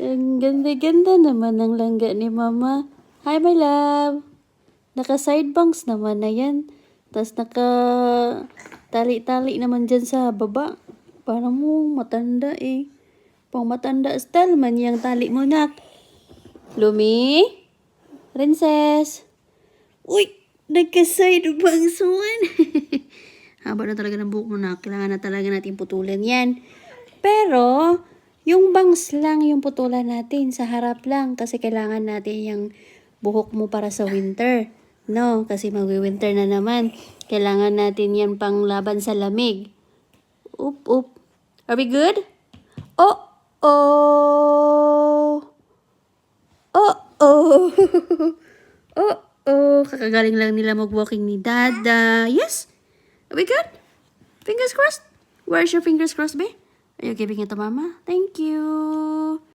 Ang ganda-ganda naman ng langga ni Mama. Hi, my love. Naka-side bangs naman na yan. Tapos naka-tali-tali naman dyan sa baba. Parang mo matanda eh. Pang matanda style man yung tali mo, nak. Lumi? Princess? Uy! Nagka-side bangs man. Haba na talaga ng buhok mo, nak. Kailangan na talaga natin putulan yan. Pero, yung bangs lang yung putulan natin. Sa harap lang. Kasi kailangan natin yung buhok mo para sa winter. No? Kasi magwi-winter na naman. Kailangan natin yan pang laban sa lamig. Oop, oop. Are we good? Oh! Oh! Oh! Oh! Oh! Oh! Kakagaling lang nila mag-walking ni Dada. Yes? Are we good? Fingers crossed? Where's your fingers crossed, babe? Are you giving it to Mama? Thank you.